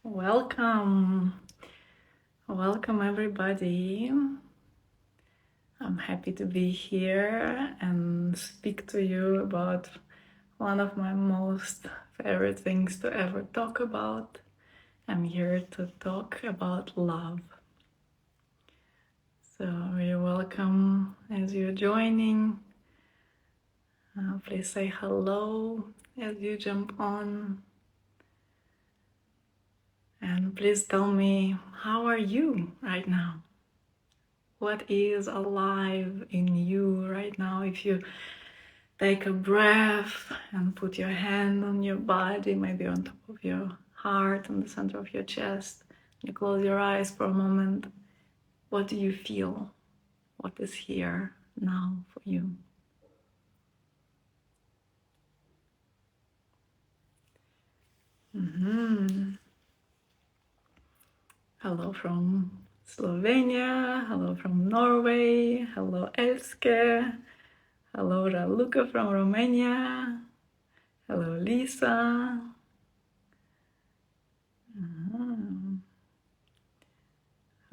Welcome, welcome everybody. I'm happy to be here and speak to you about one of my most favorite things to ever talk about. I'm here to talk about love. So you're welcome as you're joining. Please say hello as you jump on. And please tell me, how are you right now? What is alive in you right now? If you take a breath and put your hand on your body, maybe on top of your heart, on the center of your chest, you close your eyes for a moment, what do you feel? What is here now for you? Hello from Slovenia, hello from Norway, hello Elske, hello Raluca from Romania, hello Lisa.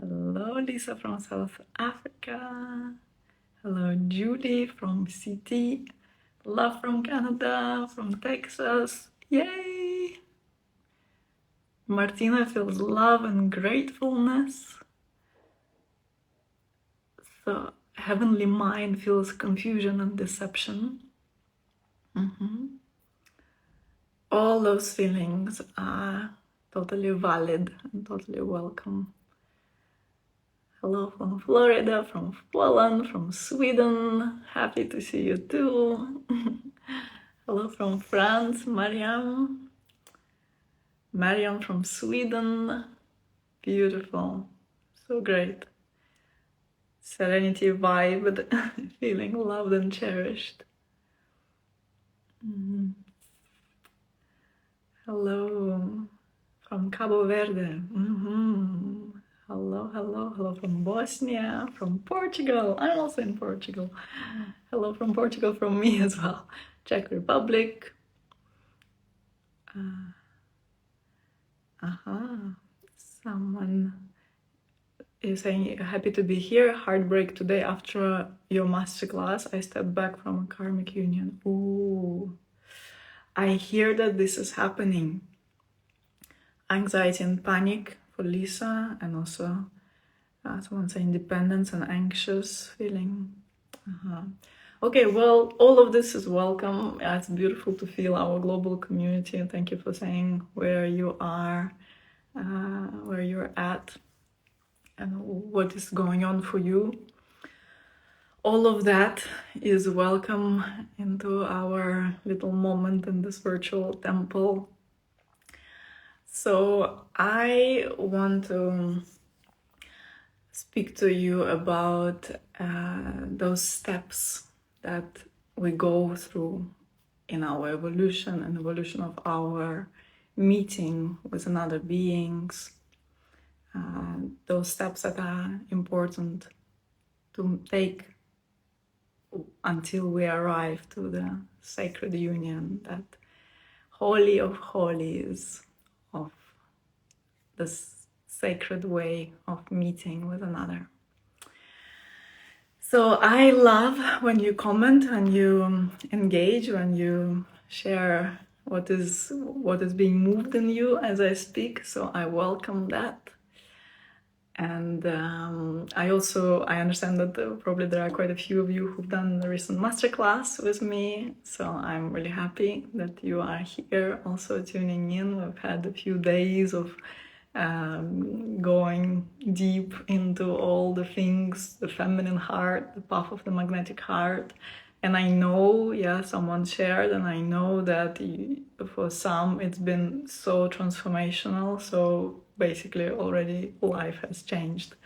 Hello Lisa from South Africa. Hello Julie from CT. Love from Canada, from Texas. Yay! Martina feels love and gratefulness. So Heavenly Mind feels confusion and deception. All those feelings are totally valid and totally welcome. Hello from Florida, from Poland, from Sweden. Happy to see you too. Hello from France, Mariam. Mariam from Sweden. Beautiful. So great. Serenity vibe, feeling loved and cherished. Hello from Cabo Verde. Hello, hello, hello from Bosnia, from Portugal. I'm also in Portugal. Hello from Portugal from me as well. Czech Republic. Someone is saying, happy to be here. Heartbreak today after your masterclass. I stepped back from a karmic union. Ooh. I hear that this is happening. Anxiety and panic for Lisa, and also someone saying dependence and anxious feeling. Okay, well, all of this is welcome. It's beautiful to feel our global community, and thank you for saying where you are, where you're at, and what is going on for you. All of that is welcome into our little moment in this virtual temple. So I want to speak to you about those steps that we go through in our evolution and evolution of our meeting with another beings. Those steps that are important to take until we arrive to the sacred union, that holy of holies of this sacred way of meeting with another. So I love when you comment, when you engage, when you share what is being moved in you as I speak. So I welcome that. And I understand that probably there are quite a few of you who've done the recent masterclass with me. So I'm really happy that you are here also tuning in. We've had a few days of going deep into all the things, the feminine heart, the path of the magnetic heart. And I know, someone shared, and I know that for some it's been so transformational. So basically already life has changed.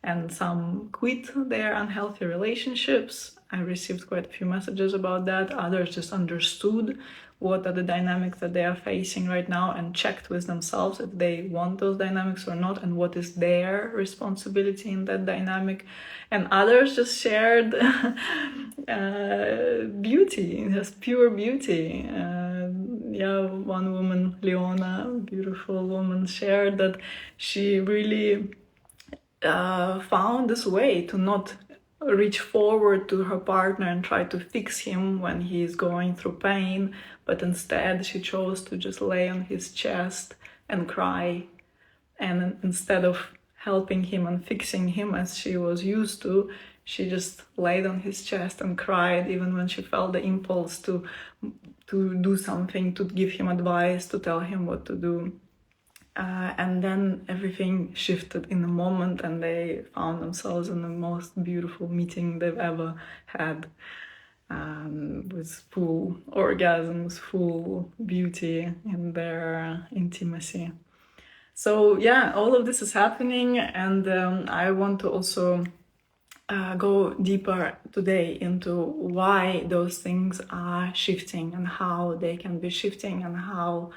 And some quit their unhealthy relationships. I received quite a few messages about that. Others just understood what are the dynamics that they are facing right now and checked with themselves if they want those dynamics or not, and what is their responsibility in that dynamic. And others just shared beauty, just pure beauty, one woman, Leona, a beautiful woman, shared that she really found this way to not reach forward to her partner and try to fix him when he is going through pain, but instead she chose to just lay on his chest and cry. And instead of helping him and fixing him as she was used to, she just laid on his chest and cried, even when she felt the impulse to do something, to give him advice, to tell him what to do. And then everything shifted in a moment, and they found themselves in the most beautiful meeting they've ever had, with full orgasms, full beauty in their intimacy. So yeah, all of this is happening, and I want to also go deeper today into why those things are shifting and how they can be shifting, and how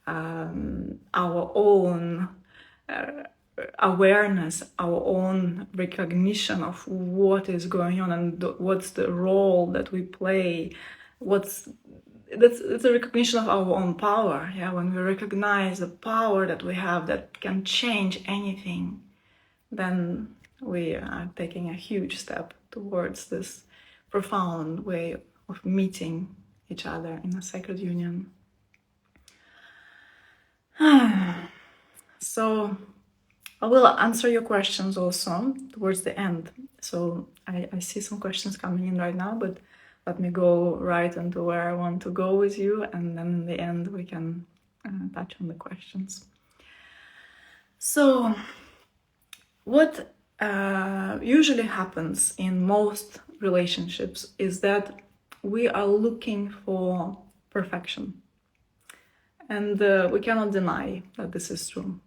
our own awareness, our own recognition of what is going on and what's the role that we play, it's a recognition of our own power. Yeah, when we recognize the power that we have that can change anything, then we are taking a huge step towards this profound way of meeting each other in a sacred union. So I will answer your questions also towards the end. So I see some questions coming in right now, but let me go right into where I want to go with you, and then in the end we can touch on the questions. So what usually happens in most relationships is that we are looking for perfection. And we cannot deny that this is true.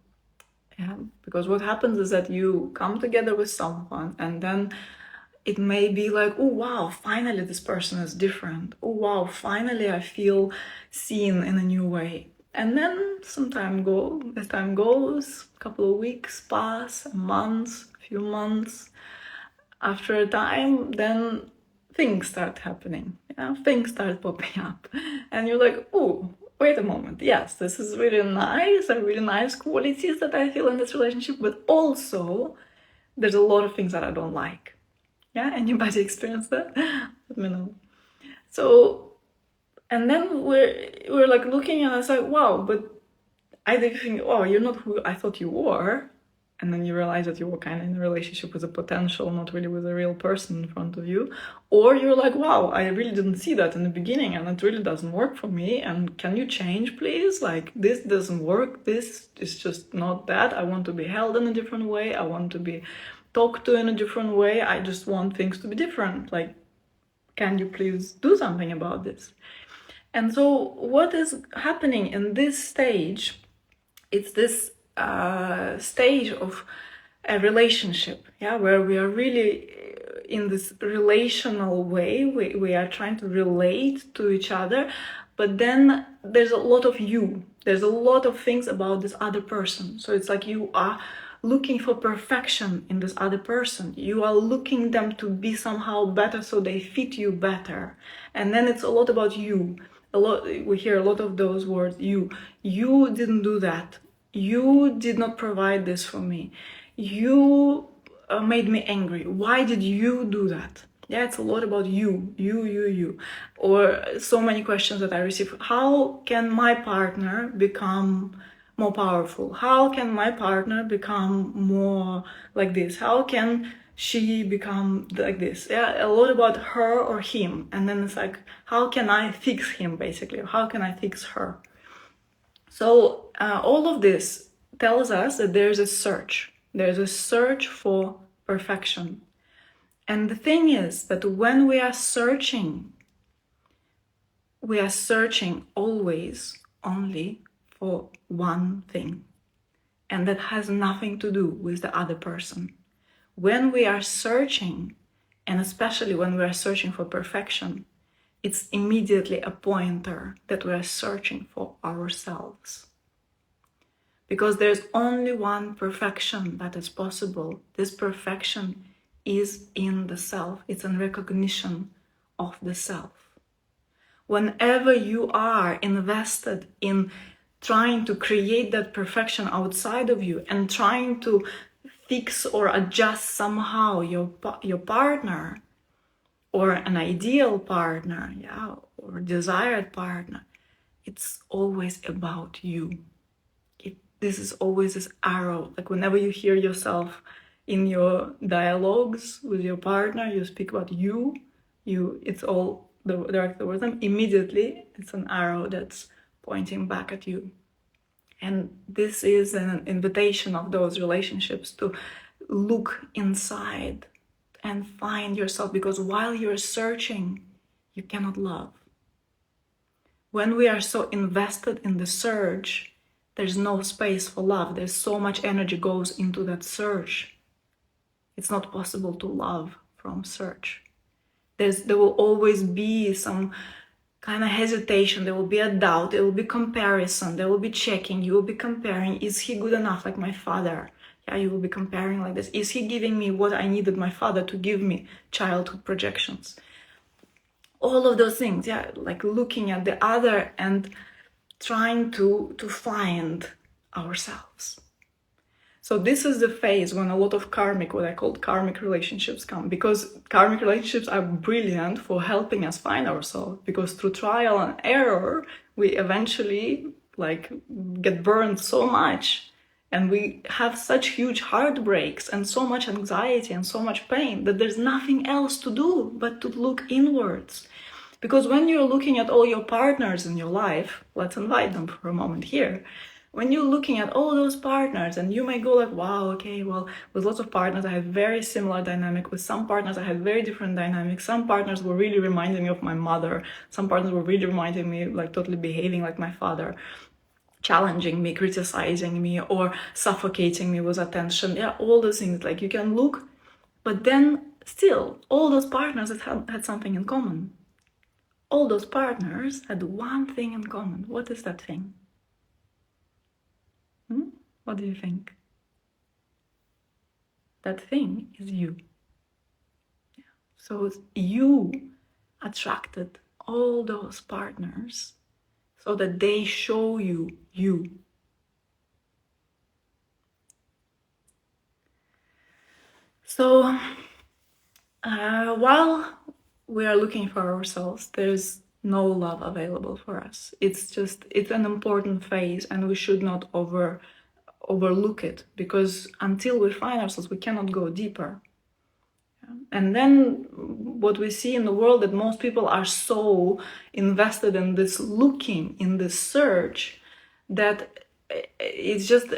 Yeah? Because what happens is that you come together with someone, and then it may be like, oh wow, finally this person is different. Oh wow, finally I feel seen in a new way. And then as time goes, a couple of weeks pass, months, a few months. After a time, then things start happening. Yeah? Things start popping up. And you're like, oh, wait a moment, yes, this is really nice, and really nice qualities that I feel in this relationship, but also there's a lot of things that I don't like. Yeah, anybody experience that? Let me know. So, and then we're like looking, and I was like, wow, but I did think, oh, you're not who I thought you were. And then you realize that you were kind of in a relationship with a potential, not really with a real person in front of you. Or you're like, wow, I really didn't see that in the beginning, and it really doesn't work for me. And can you change, please? Like, this doesn't work. This is just not that. I want to be held in a different way. I want to be talked to in a different way. I just want things to be different. Like, can you please do something about this? And so what is happening in this stage, it's this stage of a relationship, yeah, where we are really in this relational way. We are trying to relate to each other, but then there's a lot of you. There's a lot of things about this other person. So it's like you are looking for perfection in this other person. You are looking them to be somehow better so they fit you better. And then it's a lot about you. We hear a lot of those words, you didn't do that. You did not provide this for me. You made me angry. Why did you do that? Yeah, it's a lot about you. Or so many questions that I receive. How can my partner become more powerful? How can my partner become more like this? How can she become like this? Yeah, a lot about her or him. And then it's like, how can I fix him, basically? Or how can I fix her? So all of this tells us that there's a search. There's a search for perfection. And the thing is that when we are searching always only for one thing. And that has nothing to do with the other person. When we are searching, and especially when we are searching for perfection, it's immediately a pointer that we are searching for ourselves. Because there's only one perfection that is possible. This perfection is in the self. It's in recognition of the self. Whenever you are invested in trying to create that perfection outside of you and trying to fix or adjust somehow your partner, or an ideal partner, yeah, or desired partner, it's always about you. This is always this arrow. Like whenever you hear yourself in your dialogues with your partner, you speak about you, it's all directed towards them. Immediately, it's an arrow that's pointing back at you. And this is an invitation of those relationships to look inside and find yourself, because while you're searching, you cannot love. When we are so invested in the search, there's no space for love. There's so much energy goes into that search. It's not possible to love from search. There will always be some kind of hesitation, there will be a doubt, there will be comparison, there will be checking, you will be comparing, is he good enough like my father? Yeah, you will be comparing like this. Is he giving me what I needed my father to give me? Childhood projections. All of those things, yeah, like looking at the other and trying to find ourselves. So this is the phase when a lot of karmic, what I call karmic relationships come, because karmic relationships are brilliant for helping us find ourselves, because through trial and error, we eventually like get burned so much, and we have such huge heartbreaks and so much anxiety and so much pain that there's nothing else to do but to look inwards. Because when you're looking at all your partners in your life, let's invite them for a moment here. When you're looking at all those partners, and you may go like, wow, okay, well, with lots of partners, I had very similar dynamic. With some partners, I had very different dynamics. Some partners were really reminding me of my mother. Some partners were really reminding me, like totally behaving like my father, challenging me, criticizing me, or suffocating me with attention. Yeah, all those things, like you can look, but then still, all those partners had something in common. All those partners had one thing in common. What is that thing? What do you think? That thing is you. Yeah. So you attracted all those partners so that they show you you. So while we are looking for ourselves, there's no love available for us. It's an important phase, and we should not overlook it, because until we find ourselves, we cannot go deeper. And then what we see in the world, that most people are so invested in this looking, in this search, that it's just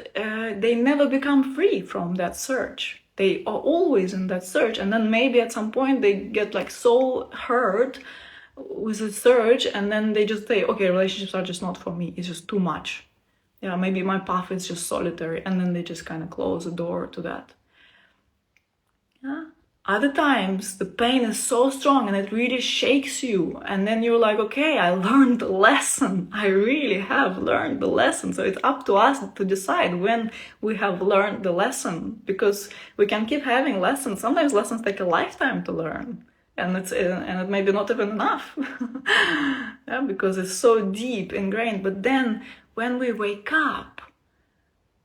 they never become free from that search. They are always in that search, and then maybe at some point they get like so hurt with the search, and then they just say, okay, relationships are just not for me, it's just too much. Yeah, maybe my path is just solitary, and then they just kind of close the door to that. Yeah. Other times the pain is so strong and it really shakes you, and then you're like, okay, I learned the lesson. I really have learned the lesson. So it's up to us to decide when we have learned the lesson, because we can keep having lessons. Sometimes lessons take a lifetime to learn, and it may be not even enough. Yeah, because it's so deep ingrained. But then when we wake up,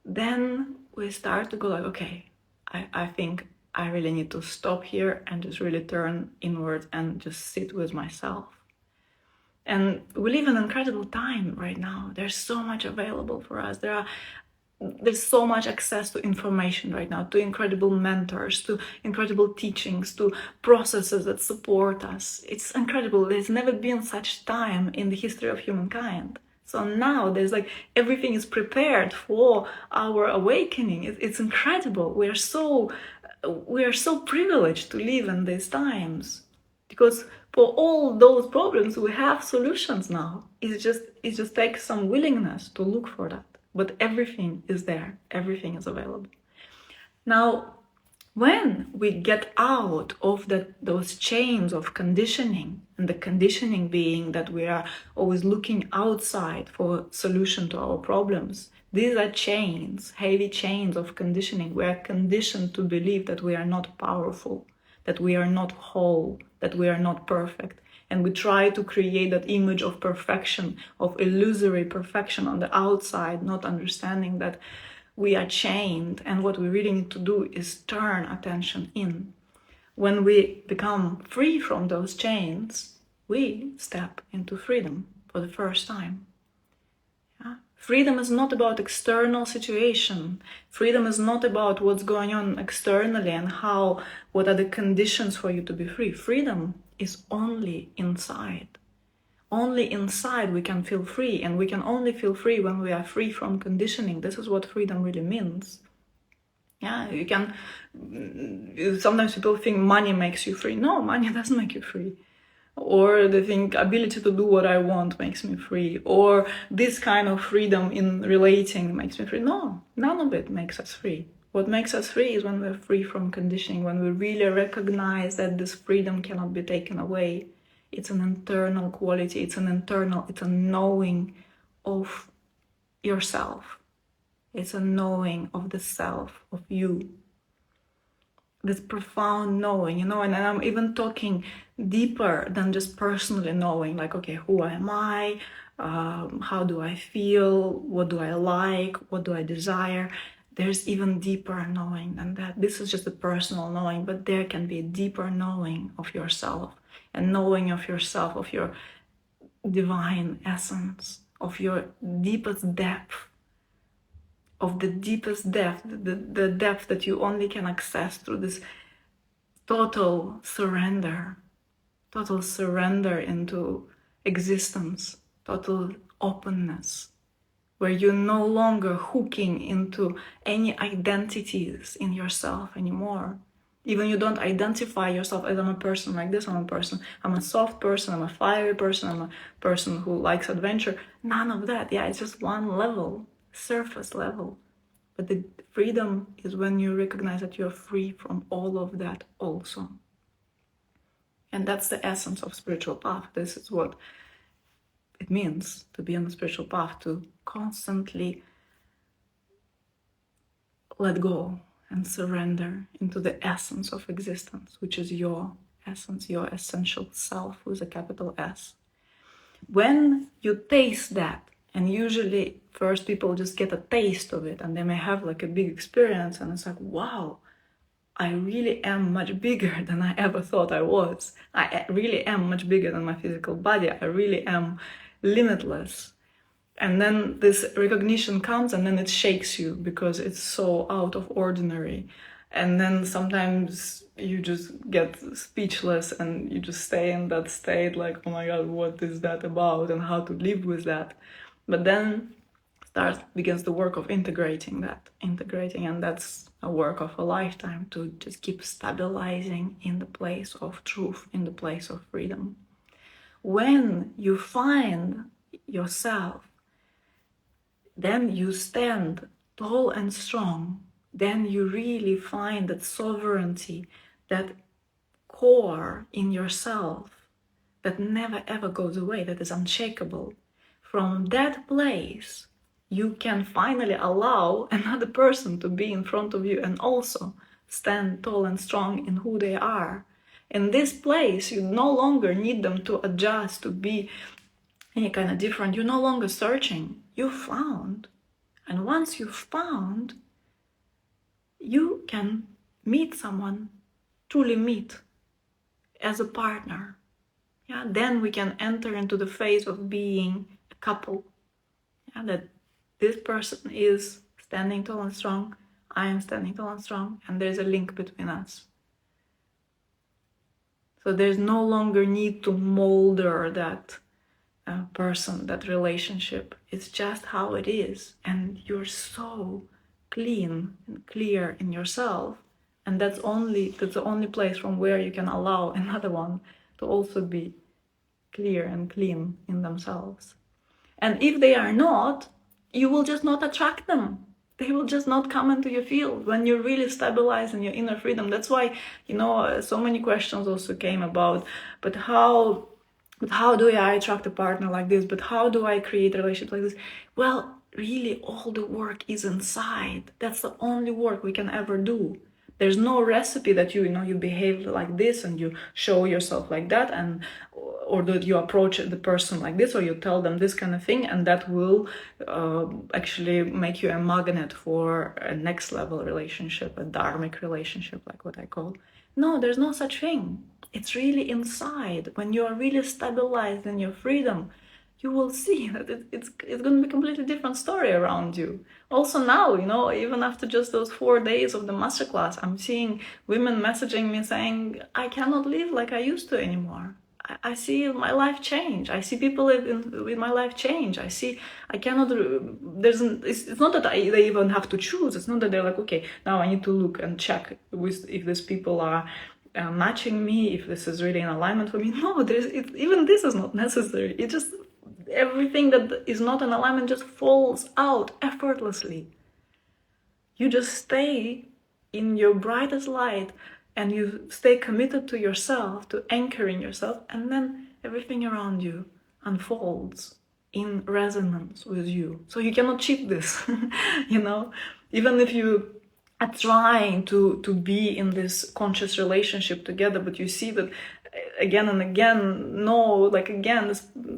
then we start to go like, okay, I think I really need to stop here and just really turn inward and just sit with myself. And we live in an incredible time right now. There's so much available for us. There's so much access to information right now, to incredible mentors, to incredible teachings, to processes that support us. It's incredible. There's never been such time in the history of humankind. So now there's like, everything is prepared for our awakening. It's incredible. We are so privileged to live in these times, because for all those problems we have solutions now. It just takes some willingness to look for that. But everything is there. Everything is available. Now, when we get out of those chains of conditioning, and the conditioning being that we are always looking outside for solution to our problems, these are chains, heavy chains of conditioning. We are conditioned to believe that we are not powerful, that we are not whole, that we are not perfect. And we try to create that image of perfection, of illusory perfection on the outside, not understanding that we are chained, and what we really need to do is turn attention in. When we become free from those chains, we step into freedom for the first time. Yeah? Freedom is not about external situation. Freedom is not about what's going on externally and what are the conditions for you to be free. Freedom is only inside. Only inside we can feel free, and we can only feel free when we are free from conditioning. This is what freedom really means. Yeah, you can, sometimes people think money makes you free. No, money doesn't make you free. Or they think ability to do what I want makes me free, or this kind of freedom in relating makes me free. No, none of it makes us free. What makes us free is when we're free from conditioning, when we really recognize that this freedom cannot be taken away. It's an internal quality, it's a knowing of yourself. It's a knowing of the self, of you. This profound knowing, and I'm even talking deeper than just personally knowing, like, okay, who am I? How do I feel? What do I like? What do I desire? There's even deeper knowing than that. This is just a personal knowing, but there can be a deeper knowing of yourself, and knowing of yourself, of your divine essence, of your deepest depth, of the deepest depth, the depth that you only can access through this total surrender into existence, total openness, where you're no longer hooking into any identities in yourself anymore. Even you don't identify yourself as I'm a person like this, I'm a soft person, I'm a fiery person, I'm a person who likes adventure. None of that. Yeah, it's just one level, surface level. But the freedom is when you recognize that you're free from all of that also. And that's the essence of spiritual path. This is what it means to be on the spiritual path, to constantly let go and surrender into the essence of existence, which is your essence, your essential self with a capital S. When you taste that, and usually first people just get a taste of it, and they may have like a big experience, and it's like, wow, I really am much bigger than I ever thought I was. I really am much bigger than my physical body. I really am limitless. And then this recognition comes, and then it shakes you because it's so out of ordinary. And then sometimes you just get speechless, and you just stay in that state like, oh my God, what is that about, and how to live with that. But then begins the work of integrating, and that's a work of a lifetime, to just keep stabilizing in the place of truth, in the place of freedom. When you find yourself, then you stand tall and strong. Then you really find that sovereignty, that core in yourself that never ever goes away, that is unshakable. From that place, you can finally allow another person to be in front of you and also stand tall and strong in who they are. In this place, you no longer need them to adjust, to be any kind of different. You're no longer searching. You found. And once you've found, you can meet someone, truly meet as a partner. Yeah, then we can enter into the phase of being a couple. Yeah, that this person is standing tall and strong, I am standing tall and strong, and there's a link between us. So there's no longer need to molder that person, that relationship. It's just how it is, and you're so clean and clear in yourself, and that's the only place from where you can allow another one to also be clear and clean in themselves. And if they are not, you will just not attract them. They will just not come into your field when you're really stabilized in your inner freedom. That's why, so many questions also came about, but how do I attract a partner like this? But how do I create a relationship like this? Well, really all the work is inside. That's the only work we can ever do. There's no recipe that you behave like this and you show yourself like that, and or that you approach the person like this, or you tell them this kind of thing, and that will actually make you a magnet for a next level relationship, a dharmic relationship, like what I call. No, there's no such thing. It's really inside. When you are really stabilized in your freedom, you will see that it's going to be a completely different story around you. Also now, even after just those 4 days of the masterclass, I'm seeing women messaging me saying, I cannot live like I used to anymore. I see my life change. I see people with my life change. I cannot, it's not that they even have to choose. It's not that they're like, okay, now I need to look and check if these people are matching me, if this is really in alignment for me. No, even this is not necessary. It just, everything that is not in alignment just falls out effortlessly. You just stay in your brightest light, and you stay committed to yourself, to anchoring yourself, and then everything around you unfolds in resonance with you. So you cannot cheat this, even if you are trying to be in this conscious relationship together, but you see that again and again,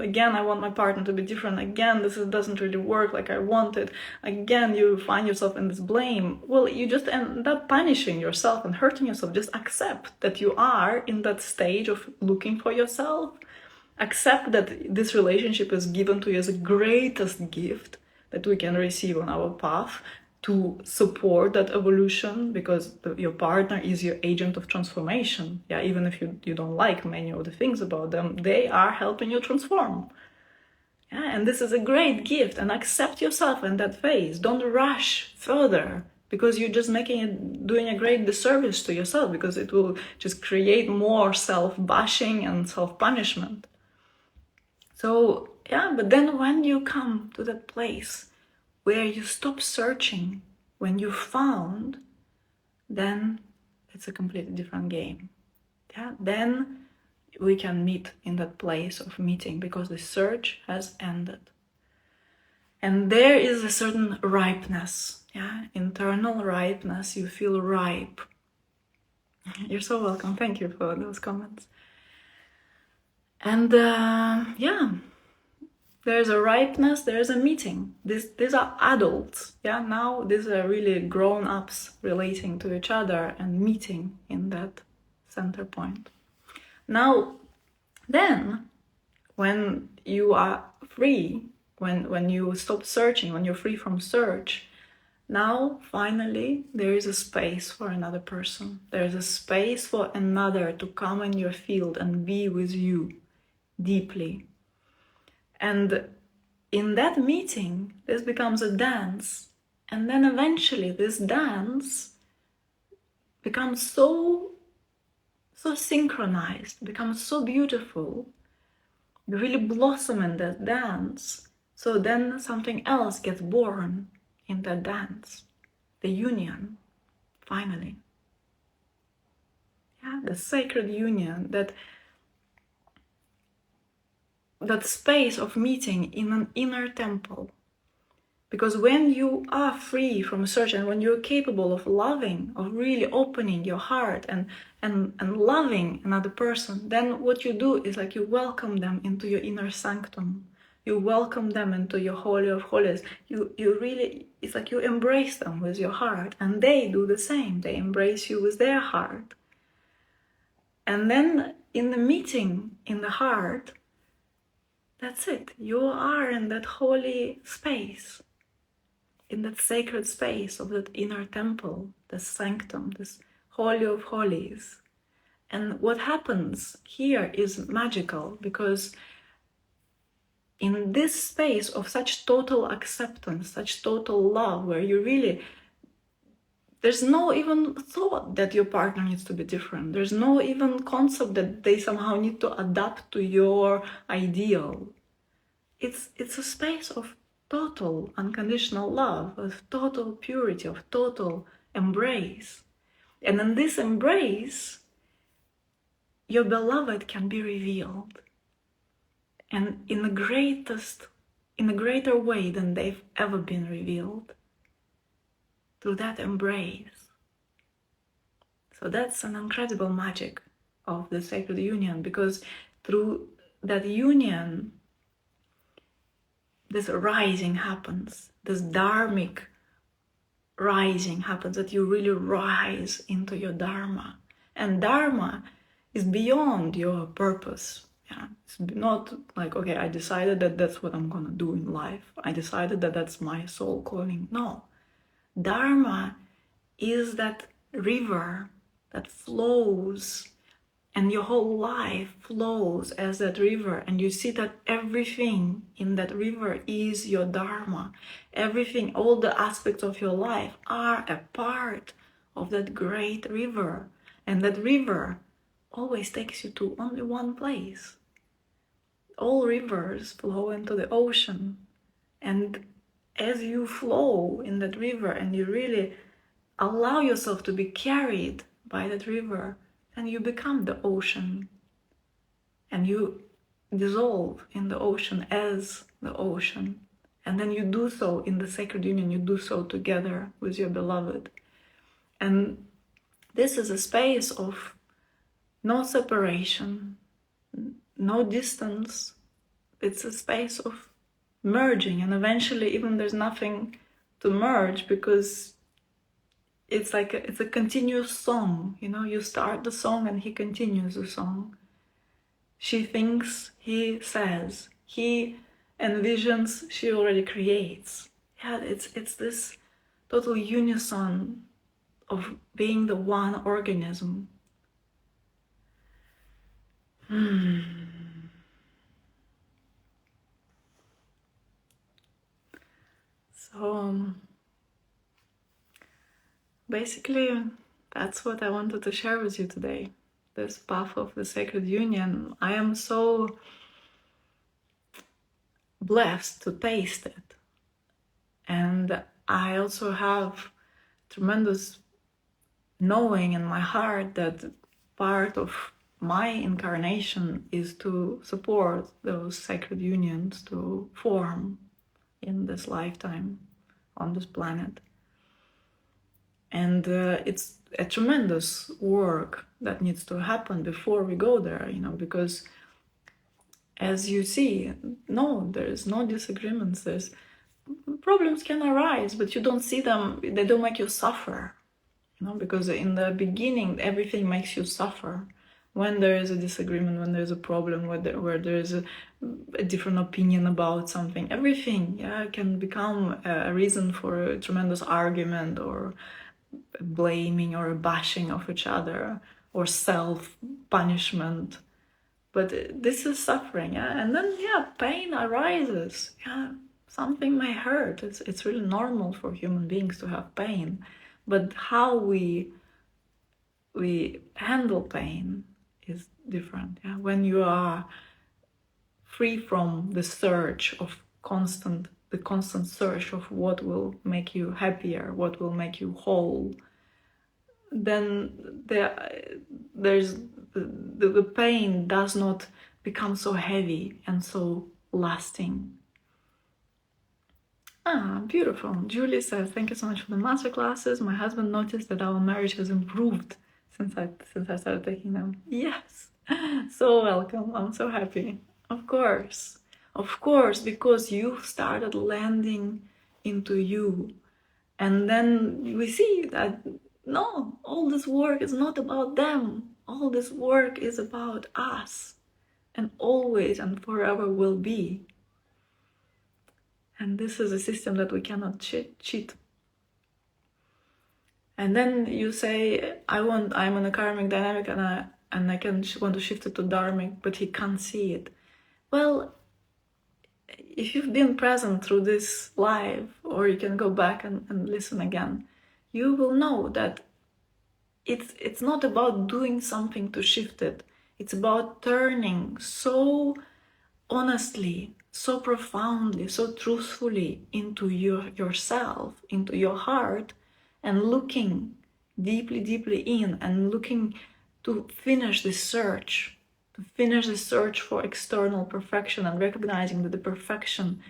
again I want my partner to be different, again this doesn't really work like I wanted, again you find yourself in this blame. Well, you just end up punishing yourself and hurting yourself. Just accept that you are in that stage of looking for yourself. Accept that this relationship is given to you as the greatest gift that we can receive on our path, to support that evolution, because your partner is your agent of transformation. Yeah, even if you don't like many of the things about them, they are helping you transform. Yeah, and this is a great gift, and accept yourself in that phase. Don't rush further, because you're just doing a great disservice to yourself, because it will just create more self-bashing and self-punishment. So yeah, but then when you come to that place where you stop searching, when you found, then it's a completely different game. Yeah, then we can meet in that place of meeting, because the search has ended. And there is a certain ripeness, yeah, internal ripeness. You feel ripe. You're so welcome. Thank you for those comments. And yeah, there's a ripeness, there's a meeting. These are adults, yeah? Now these are really grown-ups relating to each other and meeting in that center point. Now, then, when you are free, when you stop searching, when you're free from search, now, finally, there is a space for another person. There is a space for another to come in your field and be with you deeply. And in that meeting, this becomes a dance. And then eventually this dance becomes so synchronized, becomes so beautiful. You really blossom in that dance. So then something else gets born in that dance. The union, finally. Yeah, the sacred union, that space of meeting in an inner temple. Because when you are free from search, and when you're capable of loving, of really opening your heart and loving another person, then what you do is like you welcome them into your inner sanctum. You welcome them into your holy of holies. You really, it's like you embrace them with your heart, and they do the same. They embrace you with their heart. And then in the meeting in the heart, that's it. You are in that holy space, in that sacred space of that inner temple, the sanctum, this holy of holies. And what happens here is magical, because in this space of such total acceptance, such total love, where you really, there's no even thought that your partner needs to be different. There's no even concept that they somehow need to adapt to your ideal. It's a space of total unconditional love, of total purity, of total embrace. And in this embrace, your beloved can be revealed. And in a greater way than they've ever been revealed. Through that embrace. So that's an incredible magic of the sacred union, because through that union, this rising happens, this dharmic rising happens, that you really rise into your dharma. And dharma is beyond your purpose. Yeah, it's not like, okay, I decided that that's what I'm gonna do in life. I decided that that's my soul calling. No, dharma is that river that flows, and your whole life flows as that river, and you see that everything in that river is your dharma. Everything, all the aspects of your life are a part of that great river, and that river always takes you to only one place. All rivers flow into the ocean, and as you flow in that river and you really allow yourself to be carried by that river, and you become the ocean, and you dissolve in the ocean as the ocean. And then you do so in the sacred union, you do so together with your beloved. And this is a space of no separation, no distance. It's a space of merging, and eventually even there's nothing to merge, because it's like it's a continuous song. You know, you start the song and he continues the song. She thinks, he says. He envisions, she already creates. Yeah, it's this total unison of being the one organism. So basically, that's what I wanted to share with you today. This path of the sacred union. I am so blessed to taste it. And I also have tremendous knowing in my heart that part of my incarnation is to support those sacred unions to form in this lifetime on this planet. And it's a tremendous work that needs to happen before we go there, you know, because as you see, no, there's no disagreements. There's problems can arise, but you don't see them, they don't make you suffer, you know, because in the beginning, everything makes you suffer. When there is a disagreement, when there's a problem, where there is a different opinion about something, everything, yeah, can become a reason for a tremendous argument, or blaming, or bashing of each other, or self-punishment. But this is suffering, yeah? And then, yeah, pain arises, yeah? Something may hurt. It's really normal for human beings to have pain. But how we handle pain is different, yeah? When you are free from the search of the constant search of what will make you happier, what will make you whole, then there's the pain does not become so heavy and so lasting. Beautiful. Julie says, thank you so much for the masterclasses. My husband noticed that our marriage has improved since I started taking them. Yes, so welcome. I'm so happy. Of course, because you started landing into you, and then we see that no, all this work is not about them. All this work is about us, and always and forever will be. And this is a system that we cannot cheat. And then you say, I'm in a karmic dynamic, and I want to shift it to dharmic, but he can't see it. Well, if you've been present through this live, or you can go back and listen again, you will know that it's not about doing something to shift it. It's about turning so honestly, so profoundly, so truthfully into yourself, into your heart, and looking deeply in, and looking to finish this search, for external perfection, and recognizing that the perfection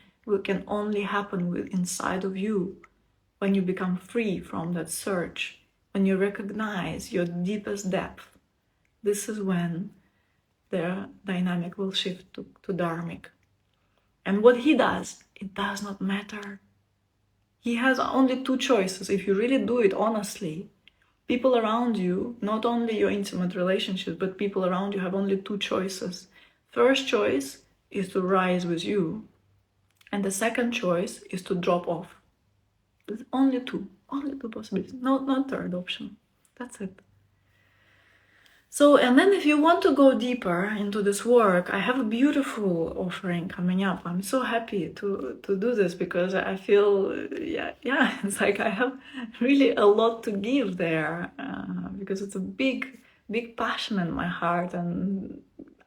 can only happen inside of you when you become free from that search when you recognize your deepest depth, this is when the dynamic will shift to dharmic. And what he does, it does not matter. He has only two choices. If you really do it honestly, people around you, not only your intimate relationships, but people around you have only two choices. First choice is to rise with you. And the second choice is to drop off. There's only two possibilities. No third option. That's it. So, and then if you want to go deeper into this work, I have a beautiful offering coming up. I'm so happy to do this because I feel, yeah, it's like I have really a lot to give there because it's a big passion in my heart, and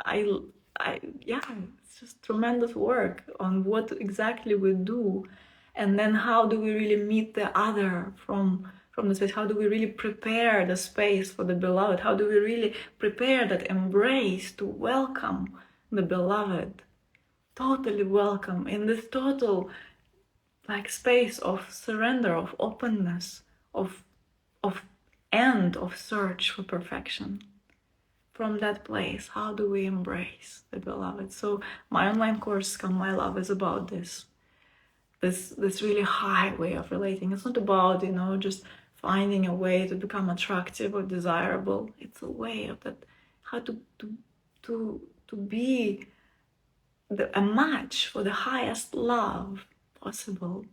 it's just tremendous work on what exactly we do, and then how do we really meet the other from the space? How do we really prepare the space for the beloved? How do we really prepare that embrace to welcome the beloved? Totally welcome in this total like space of surrender, of openness, of end of search for perfection. From that place, how do we embrace the beloved? So my online course, Come My Love, is about this really high way of relating. It's not about, just finding a way to become attractive or desirable. It's a way of that, how to be a match for the highest love possible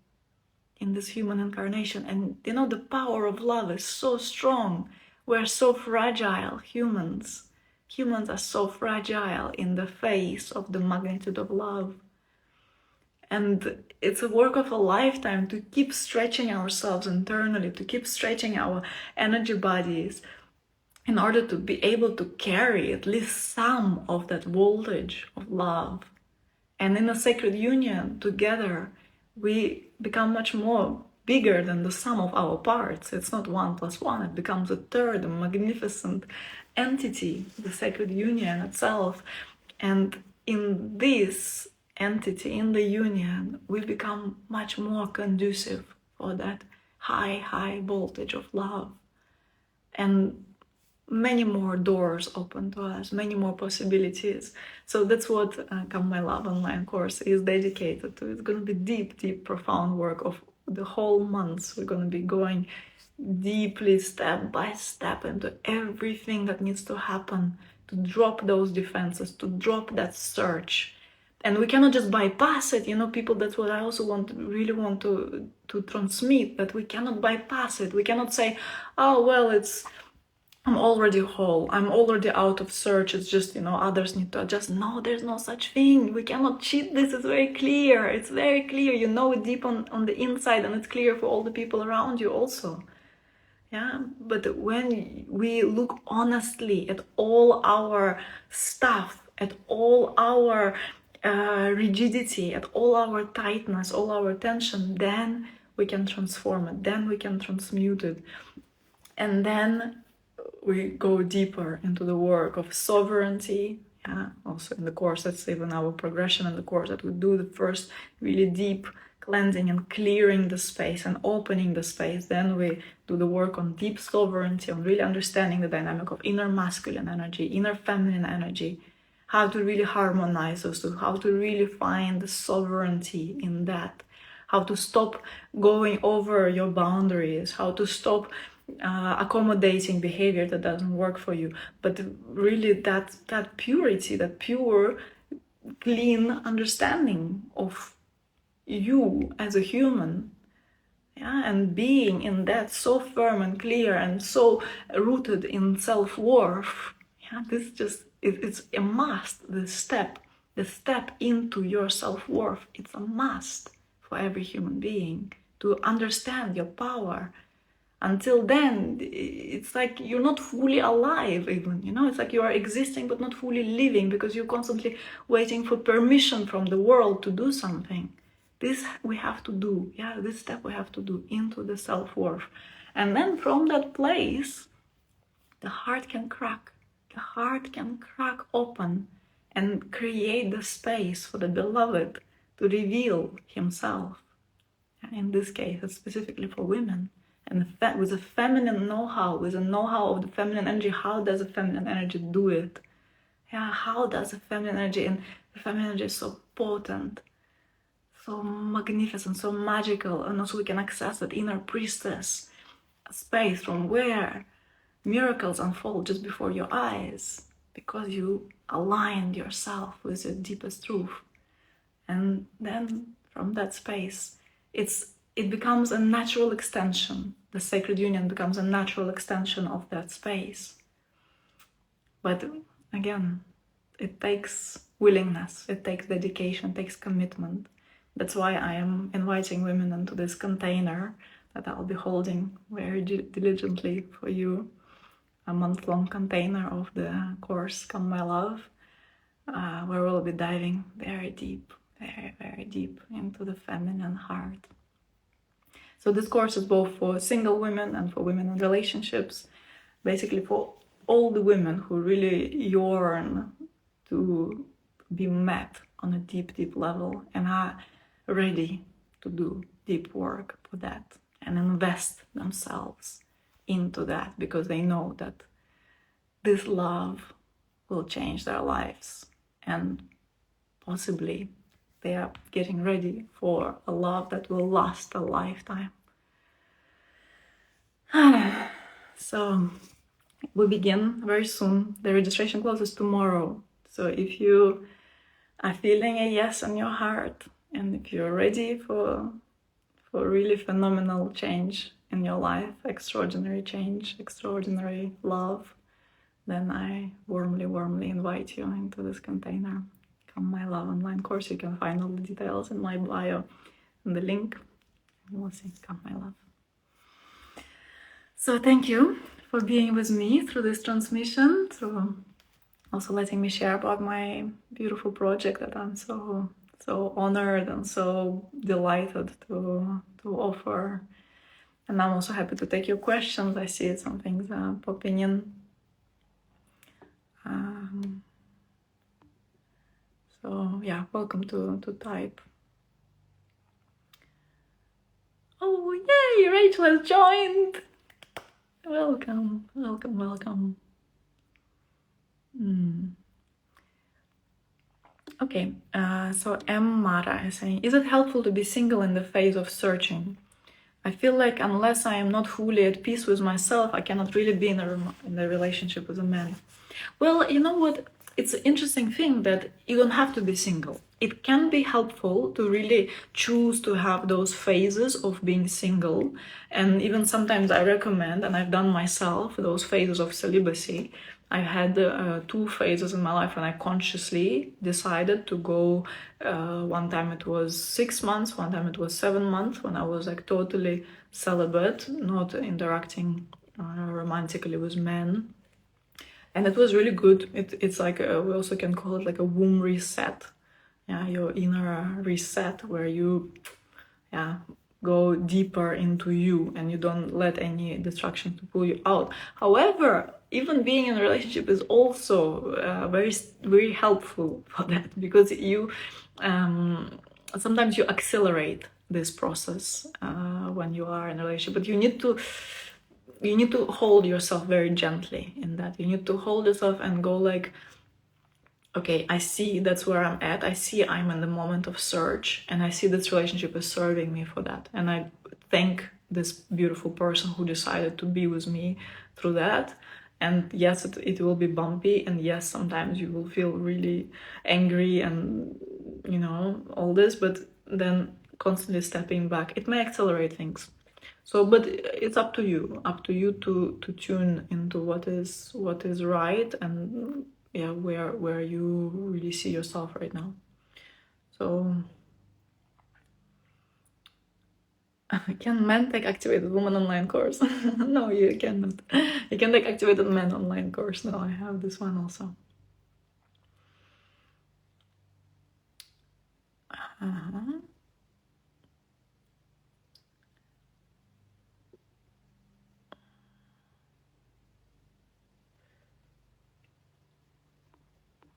in this human incarnation. And the power of love is so strong. We're so fragile, humans. Humans are so fragile in the face of the magnitude of love. And it's a work of a lifetime to keep stretching ourselves internally, to keep stretching our energy bodies in order to be able to carry at least some of that voltage of love. And in a sacred union, together, we become much more bigger than the sum of our parts. It's not 1 + 1, it becomes a third, a magnificent entity, the sacred union itself. And in this entity, in the union, we become much more conducive for that high voltage of love. And many more doors open to us, many more possibilities. So that's what Come My Love online course is dedicated to. It's going to be deep, profound work of the whole months. We're going to be going deeply, step by step, into everything that needs to happen to drop those defenses, to drop that search. And we cannot just bypass it, people. That's what I also really want to transmit, that we cannot bypass it. We cannot say, oh, well, I'm already whole, I'm already out of search, it's just, others need to adjust. No, there's no such thing. We cannot cheat this. It's very clear. It's very clear. You know it deep on the inside, and it's clear for all the people around you also. Yeah, but when we look honestly at all our stuff, at all our rigidity, at all our tightness, all our tension, then we can transform it, then we can transmute it. And then we go deeper into the work of sovereignty. Yeah, also in the course, that's even our progression in the course, that we do the first really deep cleansing and clearing the space and opening the space. Then we do the work on deep sovereignty, on really understanding the dynamic of inner masculine energy, inner feminine energy, how to really harmonize those two, how to really find the sovereignty in that, how to stop going over your boundaries, how to stop accommodating behavior that doesn't work for you, but really that purity, that pure, clean understanding of you as a human, yeah, and being in that so firm and clear and so rooted in self-worth. Yeah, it's a must. The step into your self-worth, it's a must for every human being to understand your power. Until then, it's like you're not fully alive even, it's like you are existing but not fully living, because you're constantly waiting for permission from the world to do something. This we have to do, this step we have to do into the self-worth. And then from that place, the heart can crack open and create the space for the beloved to reveal himself. In this case, it's specifically for women. And with a feminine know-how, with a know-how of the feminine energy, how does a feminine energy do it? Yeah, how does a feminine energy, and the feminine energy is so potent, so magnificent, so magical, and also we can access that inner priestess space from where miracles unfold just before your eyes, because you aligned yourself with your deepest truth. And then from that space, it becomes a natural extension. The sacred union becomes a natural extension of that space. But again, it takes willingness, it takes dedication, it takes commitment. That's why I am inviting women into this container that I'll be holding very diligently for you, a month-long container of the course Come My Love, where we'll be diving very deep, very, very deep into the feminine heart. So this course is both for single women and for women in relationships, basically for all the women who really yearn to be met on a deep, deep level and are ready to do deep work for that and invest themselves into that, because they know that this love will change their lives, and possibly they are getting ready for a love that will last a lifetime. So we begin very soon. The registration closes tomorrow. So if you are feeling a yes in your heart, and if you're ready for really phenomenal change in your life, extraordinary change, extraordinary love, then I warmly, warmly invite you into this container. Come My Love online course. You can find all the details in my bio and the link. We'll see. Come My Love. So thank you for being with me through this transmission, through also letting me share about my beautiful project that I'm so honored and so delighted to offer. And I'm also happy to take your questions. I see some things popping in. So yeah, welcome to type. Oh yay, Rachel has joined! Welcome, welcome, welcome. Okay, so M. Mara is saying, is it helpful to be single in the phase of searching? I feel like unless I am not fully at peace with myself, I cannot really be in a relationship with a man. Well, you know what? It's an interesting thing that you don't have to be single. It can be helpful to really choose to have those phases of being single. And even sometimes I recommend, and I've done myself, those phases of celibacy. I had 2 phases in my life when I consciously decided to go. One time it was 6 months, one time it was 7 months, when I was like totally celibate, not interacting romantically with men. And it was really good. It's like we also can call it like a womb reset. Yeah, your inner reset, where you go deeper into you and you don't let any distractions to pull you out. However, even being in a relationship is also very, very helpful for that, because you sometimes you accelerate this process when you are in a relationship, but you need to hold yourself very gently in that. You need to hold yourself and go like, okay, I see that's where I'm at. I see I'm in the moment of search, and I see this relationship is serving me for that. And I thank this beautiful person who decided to be with me through that. And yes, it will be bumpy, and yes, sometimes you will feel really angry and, you know, all this, but then constantly stepping back, it may accelerate things. So, but it's up to you to tune into what is right, and yeah, where you really see yourself right now. So, can men take activated woman online course? No, you cannot. You can take activated men online course. No, I have this one also.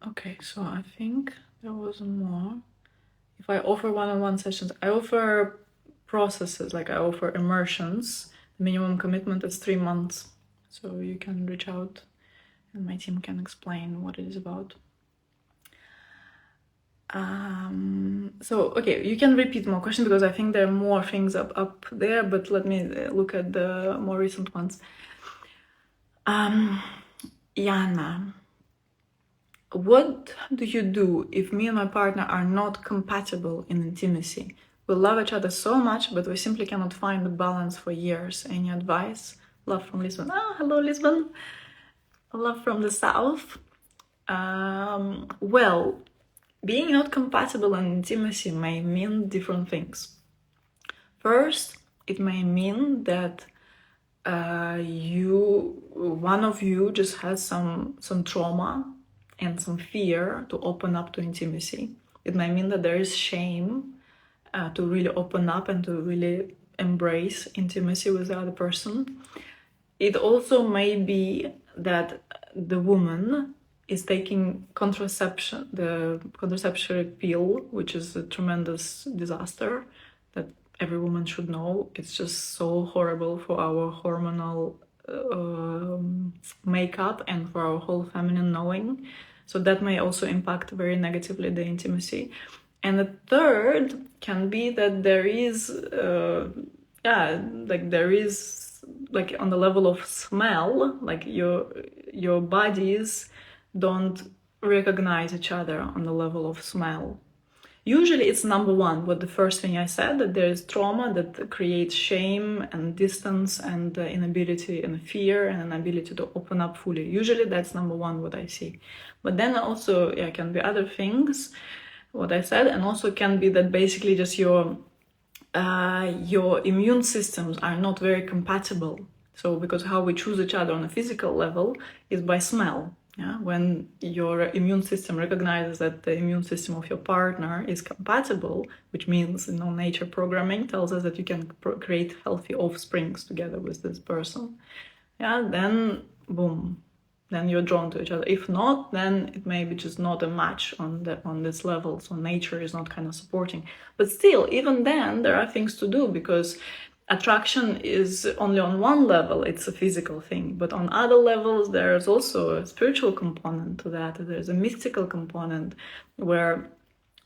Okay, so I think there was more. If I offer one-on-one sessions, I offer processes, like I offer immersions The minimum commitment is 3 months. So you can reach out and my team can explain what it is about. So, okay, you can repeat more questions because I think there are more things up there, but let me look at the more recent ones. Yana, what do you do if me and my partner are not compatible in intimacy? We love each other so much, but we simply cannot find the balance for years. Any advice? Love from Lisbon. Ah, hello, Lisbon. Love from the south. Well, being not compatible in intimacy may mean different things. First, it may mean that one of you just has some trauma and some fear to open up to intimacy. It may mean that there is shame to really open up and to really embrace intimacy with the other person. It also may be that the woman is taking contraception, the contraception pill, which is a tremendous disaster that every woman should know. It's just so horrible for our hormonal makeup and for our whole feminine knowing. So that may also impact very negatively the intimacy. And the third can be that there is, like on the level of smell, like your bodies don't recognize each other on the level of smell. Usually it's number one, what the first thing I said, that there is trauma that creates shame and distance and inability and fear and inability to open up fully. Usually that's number one, what I see. But then also, yeah, can be other things, what I said, and also can be that basically just your immune systems are not very compatible. So because how we choose each other on a physical level is by smell. Yeah? When your immune system recognizes that the immune system of your partner is compatible, which means, nature programming tells us that you can create healthy offsprings together with this person. Yeah, then boom, then you're drawn to each other. If not, then it may be just not a match on this level. So nature is not kind of supporting. But still, even then, there are things to do because attraction is only on one level, it's a physical thing. But on other levels, there's also a spiritual component to that. There's a mystical component where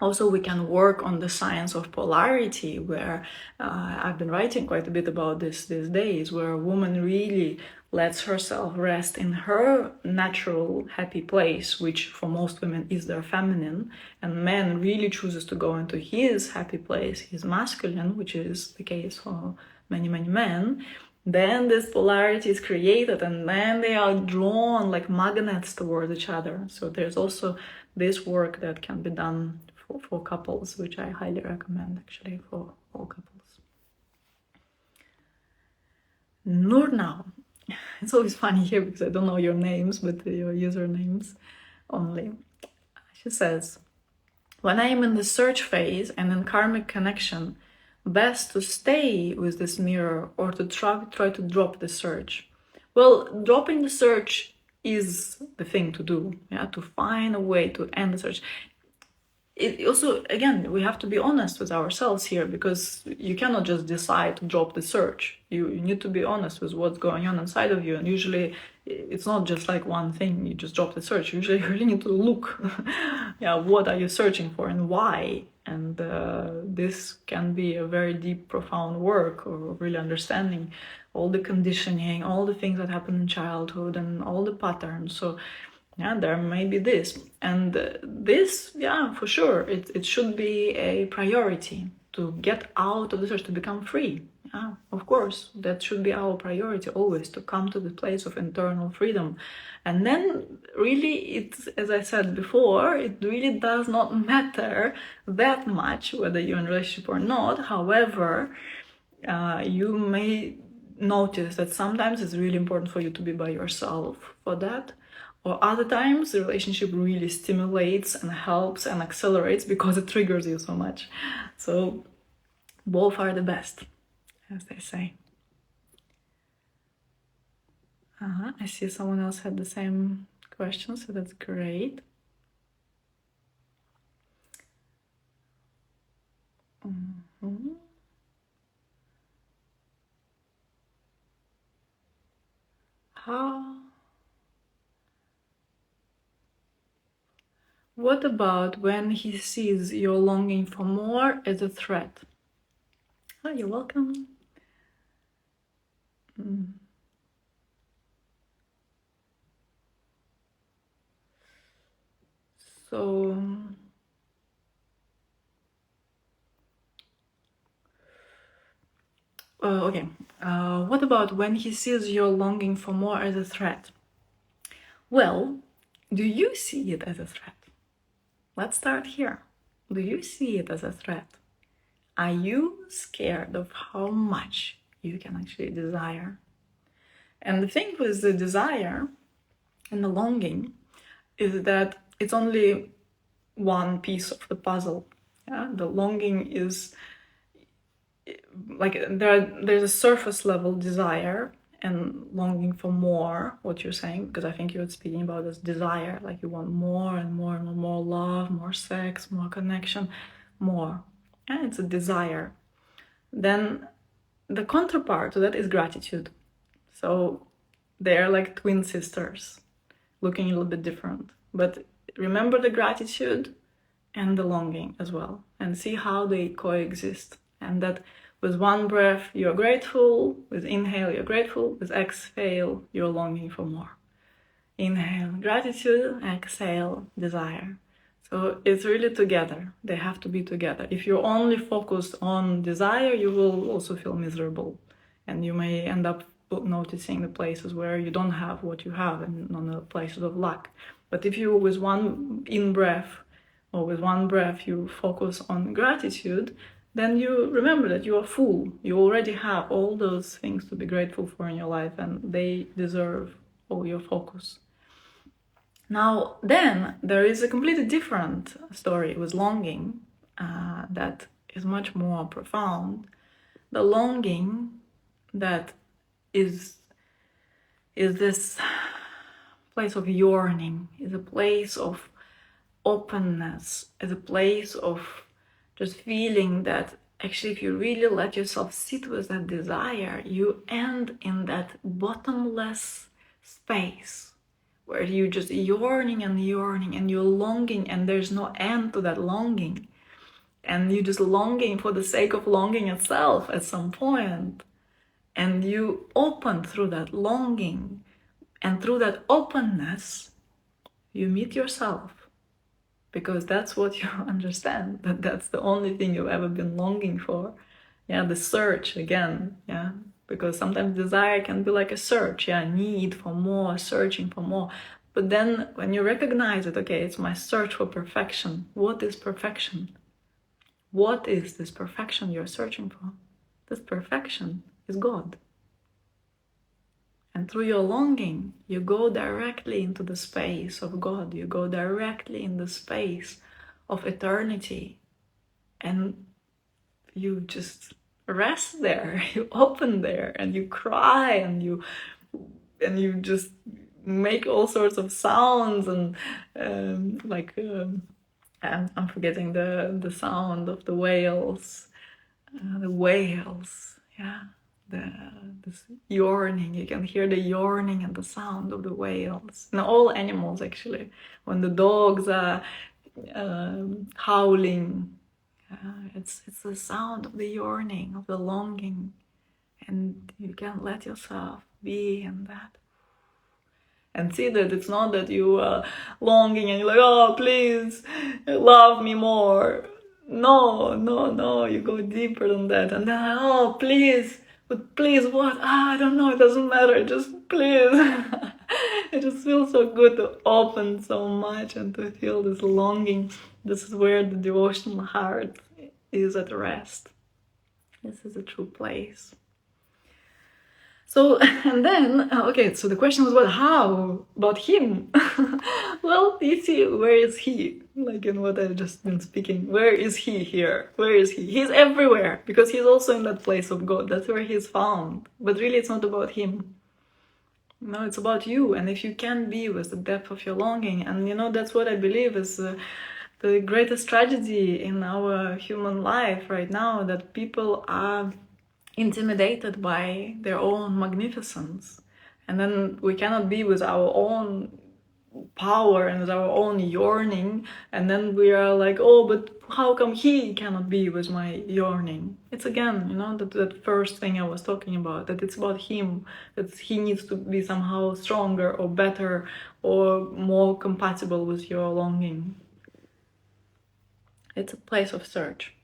also we can work on the science of polarity, where I've been writing quite a bit about this these days, where a woman really lets herself rest in her natural happy place, which for most women is their feminine, and man really chooses to go into his happy place, his masculine, which is the case for many, many men. Then this polarity is created and then they are drawn like magnets towards each other. So there's also this work that can be done for couples, which I highly recommend actually for all couples. Nurna. It's always funny here because I don't know your names, but your usernames only. She says, when I am in the search phase and in karmic connection, best to stay with this mirror or to try to drop the search? Well, dropping the search is the thing to do, yeah, to find a way to end the search. It also, again, we have to be honest with ourselves here because you cannot just decide to drop the search. You need to be honest with what's going on inside of you. And usually it's not just like one thing, you just drop the search. Usually you really need to look, yeah, what are you searching for and why? And this can be a very deep, profound work of really understanding all the conditioning, all the things that happen in childhood and all the patterns. So yeah, there may be this. And this, yeah, for sure, it should be a priority to get out of the search, to become free. Yeah, of course, that should be our priority always, to come to the place of internal freedom. And then really, it's, as I said before, it really does not matter that much whether you're in a relationship or not. However, you may notice that sometimes it's really important for you to be by yourself for that. Or other times, the relationship really stimulates and helps and accelerates because it triggers you so much. So both are the best, as they say. I see someone else had the same question, so that's great. What about when he sees your longing for more as a threat? Oh, you're welcome. So, okay. What about when he sees your longing for more as a threat? Well, do you see it as a threat? Let's start here. Do you see it as a threat? Are you scared of how much you can actually desire? And the thing with the desire and the longing is that it's only one piece of the puzzle. Yeah? The longing is like there's a surface level desire and longing for more, what you're saying, because I think you're speaking about this desire, like you want more and more and more love, more sex, more connection, more. And it's a desire. Then the counterpart to that is gratitude. So they're like twin sisters, looking a little bit different. But remember the gratitude and the longing as well, and see how they coexist. And that with one breath you're grateful, with inhale you're grateful, with exhale you're longing for more. Inhale gratitude, exhale desire. So it's really together. They have to be together. If you're only focused on desire, you will also feel miserable, and you may end up noticing the places where you don't have what you have and on the places of lack. But if you, with one in-breath or with one breath, you focus on gratitude, then you remember that you are full. You already have all those things to be grateful for in your life, and they deserve all your focus. Now, then, there is a completely different story with longing that is much more profound. The longing that is this place of yearning, is a place of openness, is a place of just feeling that actually if you really let yourself sit with that desire, you end in that bottomless space where you're just yearning and you're longing, and there's no end to that longing. And you're just longing for the sake of longing itself at some point. And you open through that longing, and through that openness, you meet yourself. Because that's what you understand, that that's the only thing you've ever been longing for. Yeah, the search again, yeah. Because sometimes desire can be like a search, yeah, need for more, searching for more. But then when you recognize it, okay, it's my search for perfection. What is perfection? What is this perfection you're searching for? This perfection is God. And through your longing, you go directly into the space of God. You go directly in the space of eternity. And you just rest there, you open there, and you cry, and you just make all sorts of sounds, and I'm forgetting the sound of the whales, yeah, this yearning. You can hear the yearning and the sound of the whales. And all animals, actually, when the dogs are howling. It's the sound of the yearning, of the longing, and you can let yourself be in that. And see that it's not that you are longing and you're like, oh, please love me more. No, you go deeper than that. And then, oh, please, but please what? I don't know, it doesn't matter, just please. It just feels so good to open so much and to feel this longing. This is where the devotional heart is at rest. This is a true place. So, and then, okay, so the question was, well, how about him? Well, you see, where is he? Like in what I've just been speaking, where is he here? Where is he? He's everywhere, because he's also in that place of God. That's where he's found. But really, it's not about him. No, it's about you. And if you can be with the depth of your longing, and that's what I believe is the greatest tragedy in our human life right now, that people are intimidated by their own magnificence. And then we cannot be with our own power and with our own yearning, and then we are like, oh, but how come he cannot be with my yearning? It's again, that first thing I was talking about, that it's about him, that he needs to be somehow stronger or better or more compatible with your longing. It's a place of search.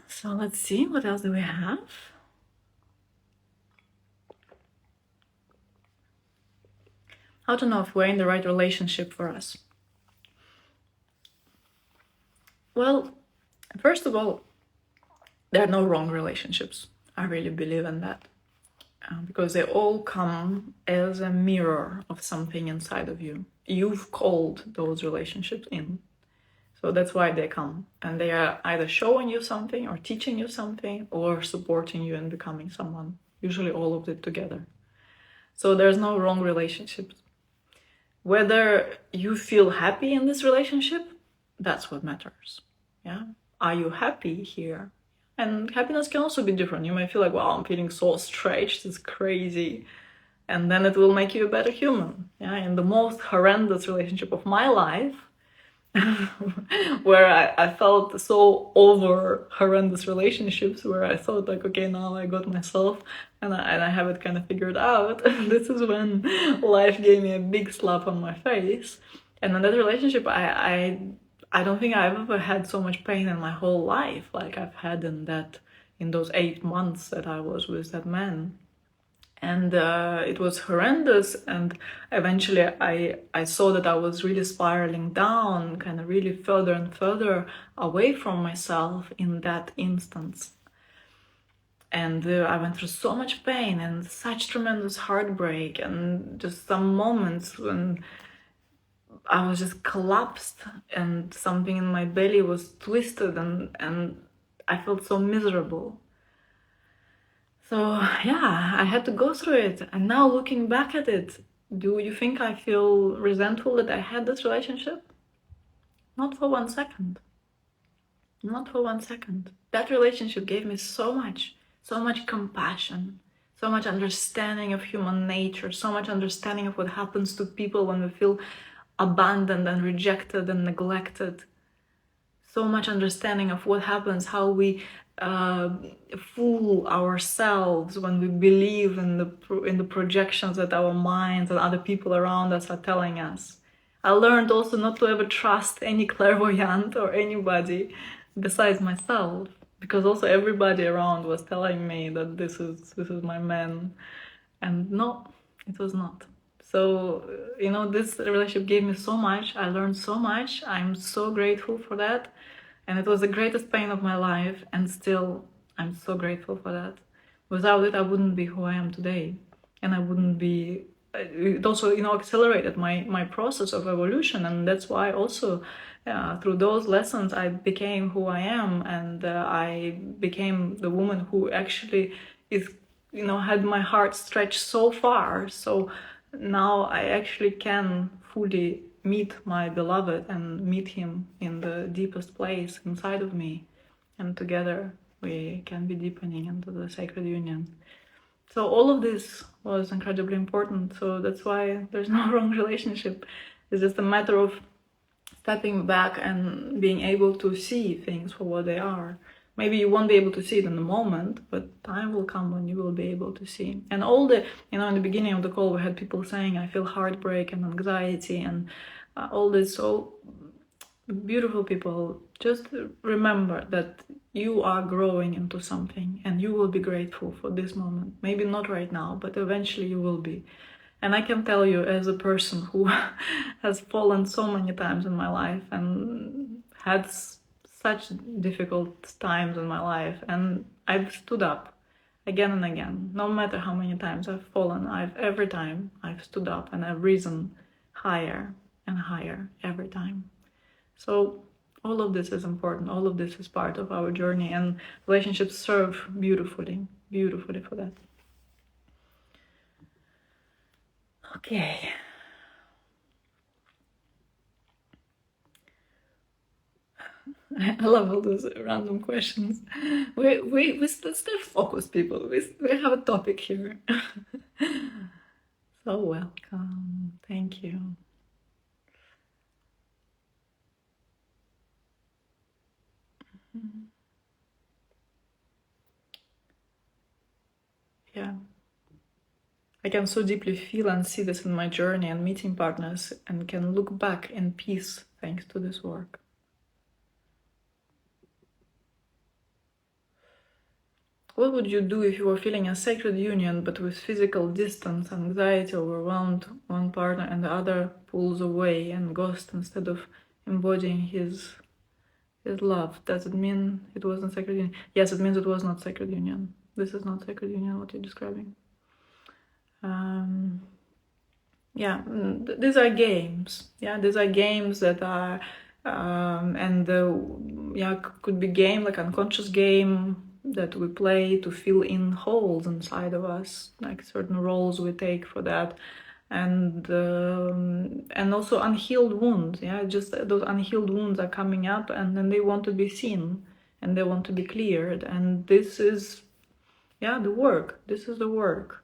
So let's see, what else do we have? How to know if we're in the right relationship for us? Well, first of all, there are no wrong relationships. I really believe in that. Because they all come as a mirror of something inside of you. You've called those relationships in. So that's why they come. And they are either showing you something or teaching you something or supporting you in becoming someone. Usually all of it together. So there's no wrong relationships. Whether you feel happy in this relationship, that's what matters. Yeah. Are you happy here? And happiness can also be different. You may feel like, wow, I'm feeling so stretched, it's crazy. And then it will make you a better human. Yeah. In the most horrendous relationship of my life, where I felt so over horrendous relationships, where I thought like, okay, now I got myself and I have it kind of figured out. This is when life gave me a big slap on my face. And in that relationship, I don't think I've ever had so much pain in my whole life like I've had in those 8 months that I was with that man. And it was horrendous, and eventually I saw that I was really spiraling down, kind of really further and further away from myself in that instance. And I went through so much pain and such tremendous heartbreak, and just some moments when I was just collapsed and something in my belly was twisted, and I felt so miserable. So yeah, I had to go through it. And now looking back at it, do you think I feel resentful that I had this relationship? Not for 1 second. Not for 1 second. That relationship gave me so much compassion, so much understanding of human nature, so much understanding of what happens to people when we feel abandoned and rejected and neglected. So much understanding of what happens, how we fool ourselves when we believe in the projections that our minds and other people around us are telling us. I learned also not to ever trust any clairvoyant or anybody besides myself, because also everybody around was telling me that this is my man, and no, it was not. So this relationship gave me so much. I learned so much. I'm so grateful for that. And it was the greatest pain of my life, and still I'm so grateful for that. Without it, I wouldn't be who I am today. And I wouldn't be... It also, accelerated my process of evolution. And that's why also, through those lessons, I became who I am. And I became the woman who actually is, had my heart stretched so far. So now I actually can fully meet my beloved and meet him in the deepest place inside of me, and together we can be deepening into the sacred union. So all of this was incredibly important. So that's why there's no wrong relationship. It's just a matter of stepping back and being able to see things for what they are. Maybe you won't be able to see it in the moment, but time will come when you will be able to see. And all the, in the beginning of the call, we had people saying, I feel heartbreak and anxiety and all this. So beautiful people, just remember that you are growing into something, and you will be grateful for this moment. Maybe not right now, but eventually you will be. And I can tell you, as a person who has fallen so many times in my life and had such difficult times in my life, and I've stood up again and again. No matter how many times I've fallen, every time I've stood up and I've risen higher and higher every time. So all of this is important. All of this is part of our journey, and relationships serve beautifully for that. Okay. I love all those random questions. We stay focused, people. We have a topic here. So welcome. Thank you. Yeah. I can so deeply feel and see this in my journey and meeting partners, and can look back in peace thanks to this work. What would you do if you were feeling a sacred union but with physical distance, anxiety, overwhelmed one partner and the other pulls away and ghosts instead of embodying his love? Does it mean it wasn't sacred union? Yes, it means it was not sacred union. This is not sacred union, what you're describing. Yeah, these are games. Yeah, these are games that are, yeah, could be game, like unconscious game that we play to fill in holes inside of us, like certain roles we take for that, and also unhealed wounds. Yeah, just those unhealed wounds are coming up, and then they want to be seen, and they want to be cleared, and this is, yeah, the work. This is the work.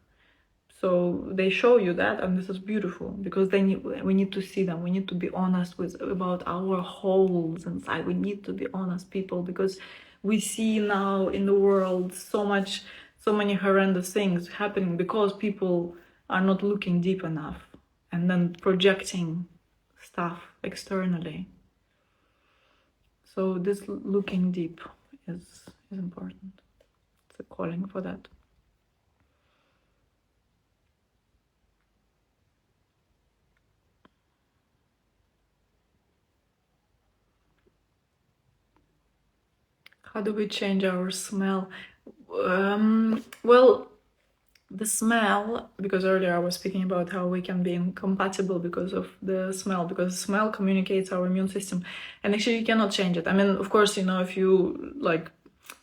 So they show you that, and this is beautiful, because we need to see them. We need to be honest about our holes inside. We need to be honest, people, because we see now in the world so many horrendous things happening because people are not looking deep enough and then projecting stuff externally. So this looking deep is important. It's a calling for that. How do we change our smell? Well, the smell, because earlier I was speaking about how we can be incompatible because of the smell, because smell communicates our immune system, and actually you cannot change it. I mean, of course, you know, if you like,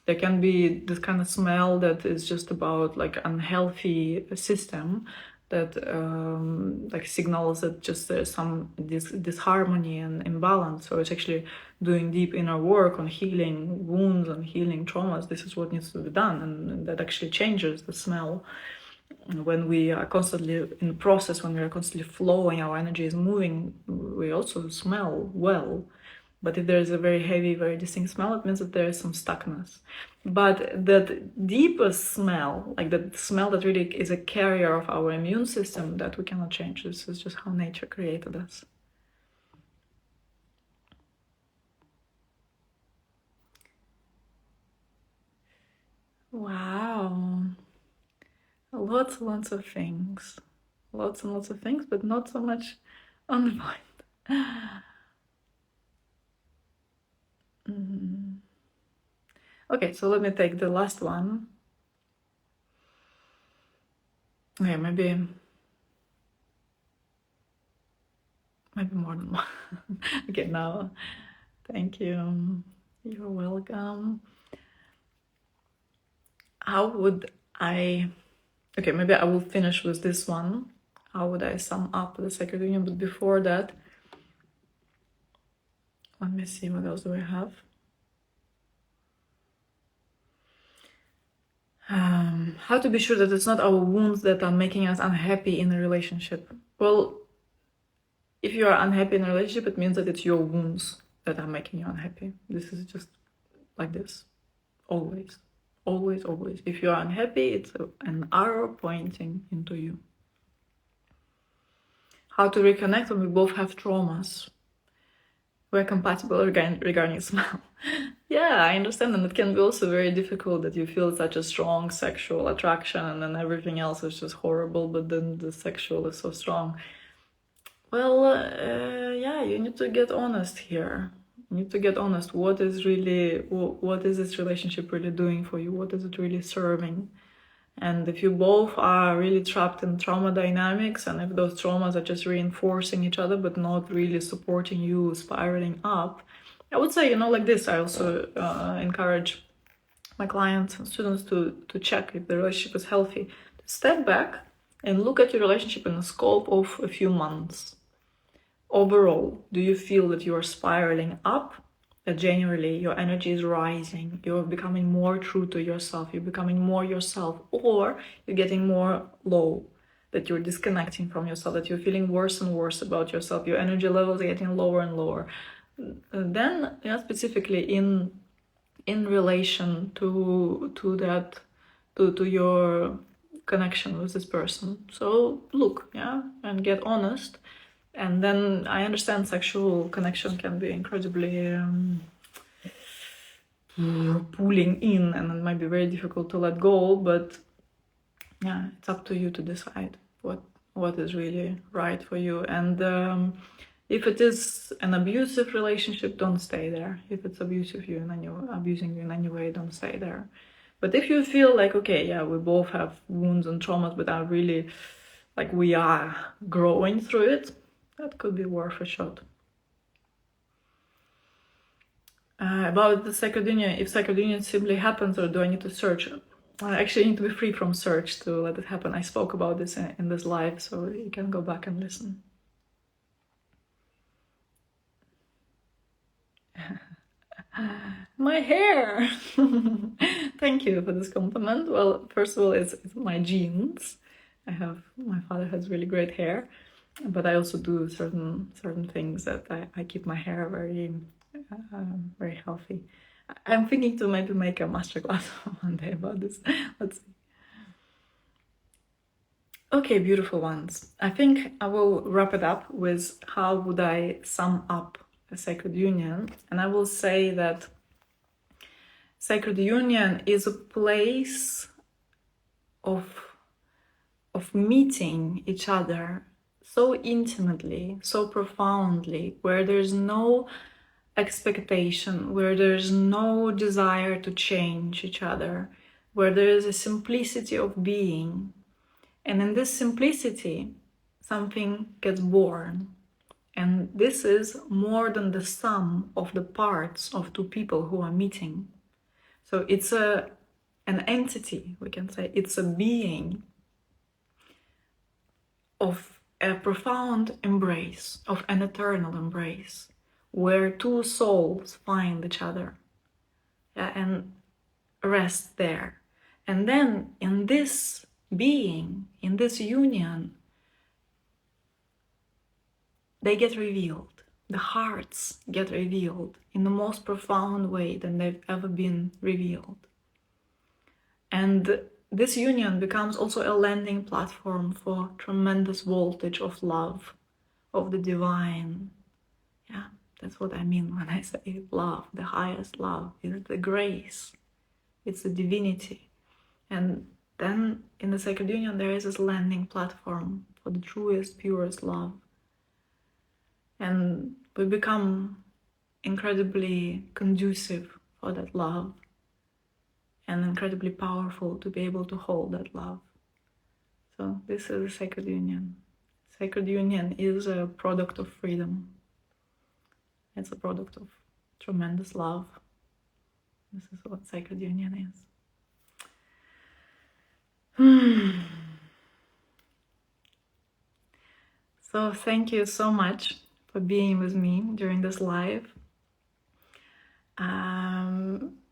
there can be this kind of smell that is just about like unhealthy system that like signals that just there's some disharmony and imbalance. So it's actually doing deep inner work on healing wounds and healing traumas. This is what needs to be done, and that actually changes the smell. When we are constantly in the process, when we are constantly flowing, our energy is moving, we also smell well. But if there is a very heavy, very distinct smell, it means that there is some stuckness. But that deepest smell, like the smell that really is a carrier of our immune system, that we cannot change. This is just how nature created us. Wow. Lots and lots of things. Lots and lots of things, but not so much on the mind. Okay, so let me take the last one. Okay, maybe more than one. Okay, now, thank you. You're welcome. How would I... Okay, maybe I will finish with this one. How would I sum up the sacred union? But before that, let me see, what else do I have? How to be sure that it's not our wounds that are making us unhappy in a relationship. Well, if you are unhappy in a relationship, it means that it's your wounds that are making you unhappy. This is just like this. Always. Always, always. If you are unhappy, it's an arrow pointing into you. How to reconnect when we both have traumas. We're compatible regarding smell. Yeah, I understand, and it can be also very difficult that you feel such a strong sexual attraction and then everything else is just horrible, but then the sexual is so strong. Well, yeah, you need to get honest here. You need to get honest. What is this relationship really doing for you? What is it really serving? And if you both are really trapped in trauma dynamics, and if those traumas are just reinforcing each other but not really supporting you spiraling up, I would say, you know, like this, I also encourage my clients and students to check if the relationship is healthy. To step back and look at your relationship in the scope of a few months. Overall, do you feel that you are spiraling up that genuinely your energy is rising, you're becoming more true to yourself, you're becoming more yourself, or you're getting more low, that you're disconnecting from yourself, that you're feeling worse and worse about yourself, your energy levels are getting lower and lower, then specifically in relation to your connection with this person. So look, and get honest. And then I understand sexual connection can be incredibly pulling in, and it might be very difficult to let go, but it's up to you to decide what is really right for you. And if it is an abusive relationship, don't stay there. If it's abusing you in any way, don't stay there. But if you feel like, okay, we both have wounds and traumas, but are really, like, we are growing through it, that could be worth a shot. About the sacred union, if sacred union simply happens, or do I need to search? I actually need to be free from search to let it happen. I spoke about this in this live, so you can go back and listen. My hair! Thank you for this compliment. Well, first of all, it's my genes. My father has really great hair, but I also do certain things that I keep my hair very very healthy. I'm thinking to maybe make a masterclass one day about this. Let's see. Okay, beautiful ones. I think I will wrap it up with how would I sum up a sacred union, and I will say that sacred union is a place of meeting each other so intimately, so profoundly, where there's no expectation, where there's no desire to change each other, where there is a simplicity of being. And in this simplicity, something gets born. And this is more than the sum of the parts of two people who are meeting. So it's an entity, we can say. It's a being of a profound embrace, of an eternal embrace, where two souls find each other and rest there. And then in this being, in this union, they get revealed. The hearts get revealed in the most profound way than they've ever been revealed. And this union becomes also a landing platform for tremendous voltage of love, of the divine. That's what I mean when I say love. The highest love is the grace. It's the divinity. And then in the sacred union, there is this landing platform for the truest, purest love. And we become incredibly conducive for that love and incredibly powerful to be able to hold that love. So this is a sacred union. Sacred union is a product of freedom. It's a product of tremendous love. This is what sacred union is. So thank you so much for being with me during this live.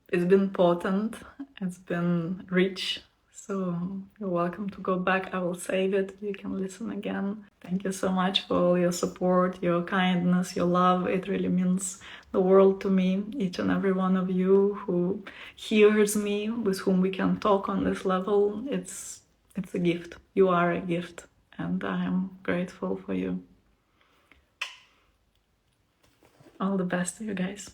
It's been potent, it's been rich, so you're welcome to go back. I will save it, you can listen again. Thank you so much for all your support, your kindness, your love. It really means the world to me, each and every one of you who hears me, with whom we can talk on this level. It's a gift. You are a gift, and I am grateful for you. All the best to you guys.